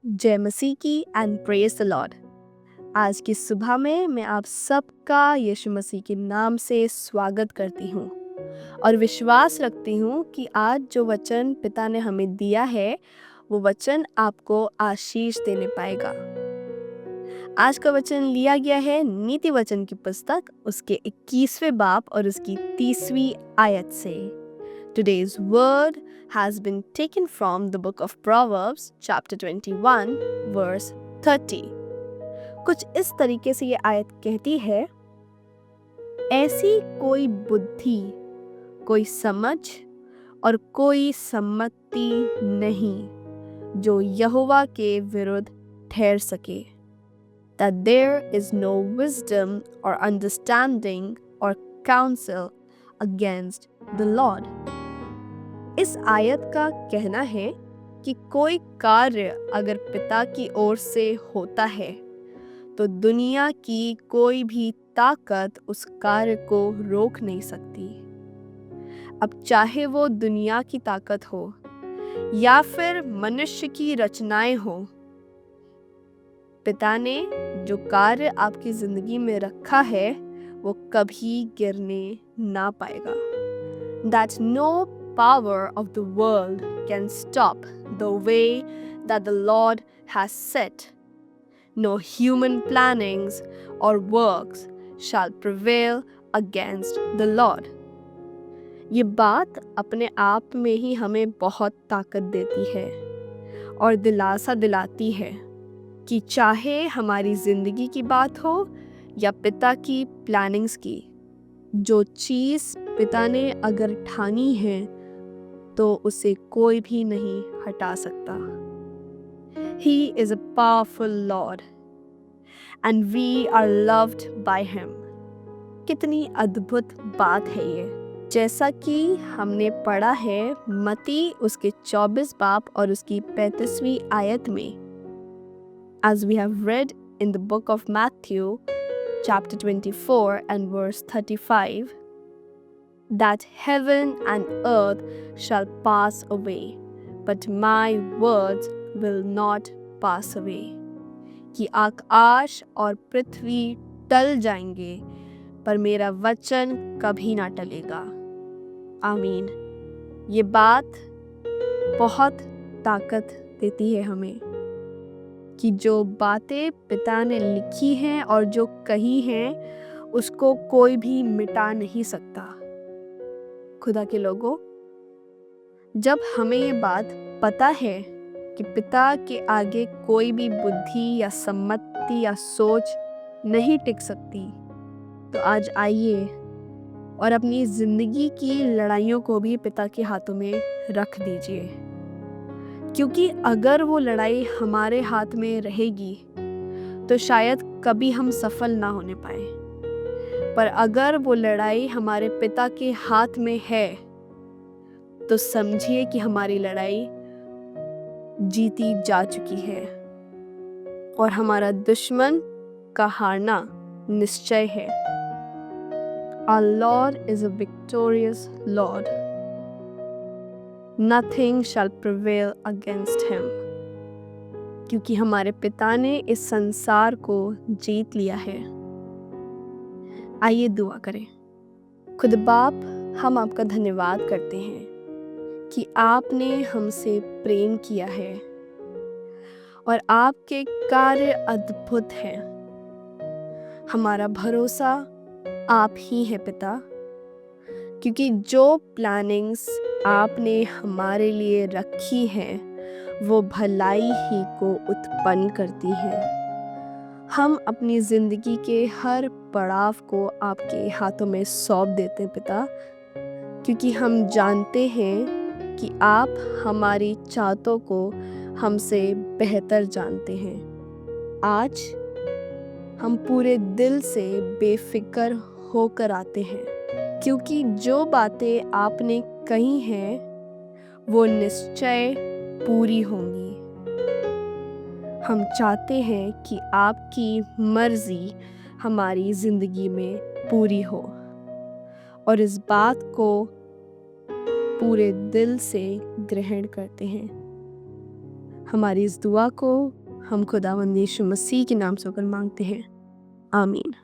जय मसीह की and praise the Lord. आज की सुबह में मैं आप सबका यीशु मसीह के नाम से स्वागत करती हूँ और विश्वास रखती हूँ कि आज जो वचन पिता ने हमें दिया है वो वचन आपको आशीष देने पाएगा। आज का वचन लिया गया है नीति वचन की पुस्तक उसके 21वें बाब और उसकी 30वीं आयत से। Today's word has been taken from the book of Proverbs, chapter 21, verse 30. कुछ इस तरीके से ये आयत कहती है, ऐसी कोई बुद्धि, कोई समझ और कोई सम्मति नहीं जो यहोवा के विरुद्ध ठहर सके। That there is no wisdom or understanding or counsel against the Lord. इस आयत का कहना है कि कोई कार्य अगर पिता की ओर से होता है तो दुनिया की कोई भी ताकत उस कार्य को रोक नहीं सकती। अब चाहे वो दुनिया की ताकत हो या फिर मनुष्य की रचनाएं हो, पिता ने जो कार्य आपकी जिंदगी में रखा है वो कभी गिरने ना पाएगा। That no power of the world can stop the way that the Lord has set. No human plannings or works shall prevail against the Lord. ये बात अपने आप में ही हमें बहुत ताकत देती है और दिलासा दिलाती है कि चाहे हमारी जिंदगी की बात हो या पिता की प्लानिंग्स की, जो चीज़ पिता ने अगर ठानी है तो उसे कोई भी नहीं हटा सकता। He is a powerful Lord and we are loved by him. कितनी अद्भुत बात है ये। जैसा कि हमने पढ़ा है मत्ती उसके 24 बाब और उसकी 35वीं आयत में, as we have read in the book of Matthew chapter 24 and verse 35, that heaven and earth shall pass away, but my words will not pass away. कि आकाश और पृथ्वी टल जाएंगे पर मेरा वचन कभी ना टलेगा। आमीन। ये बात बहुत ताकत देती है हमें कि जो बातें पिता ने लिखी हैं और जो कही हैं उसको कोई भी मिटा नहीं सकता। खुदा के लोगों, जब हमें ये बात पता है कि पिता के आगे कोई भी बुद्धि या सम्मति या सोच नहीं टिक सकती, तो आज आइए और अपनी जिंदगी की लड़ाइयों को भी पिता के हाथों में रख दीजिए, क्योंकि अगर वो लड़ाई हमारे हाथ में रहेगी तो शायद कभी हम सफल ना होने पाए, पर अगर वो लड़ाई हमारे पिता के हाथ में है तो समझिए कि हमारी लड़ाई जीती जा चुकी है और हमारा दुश्मन का हारना निश्चय है। Our Lord is a victorious Lord. Nothing shall prevail against him. क्योंकि हमारे पिता ने इस संसार को जीत लिया है। आइए दुआ करें। खुद बाप, हम आपका धन्यवाद करते हैं कि आपने हमसे प्रेम किया है और आपके कार्य अद्भुत हैं। हमारा भरोसा आप ही है पिता, क्योंकि जो प्लानिंग्स आपने हमारे लिए रखी हैं वो भलाई ही को उत्पन्न करती हैं। हम अपनी ज़िंदगी के हर पड़ाव को आपके हाथों में सौंप देते हैं पिता, क्योंकि हम जानते हैं कि आप हमारी चाहतों को हमसे बेहतर जानते हैं। आज हम पूरे दिल से बेफिक्र होकर आते हैं, क्योंकि जो बातें आपने कही हैं वो निश्चय पूरी होंगी। हम चाहते हैं कि आपकी मर्जी हमारी ज़िंदगी में पूरी हो और इस बात को पूरे दिल से ग्रहण करते हैं। हमारी इस दुआ को हम खुदावंद यीशु मसीह के नाम से होकर मांगते हैं, आमीन।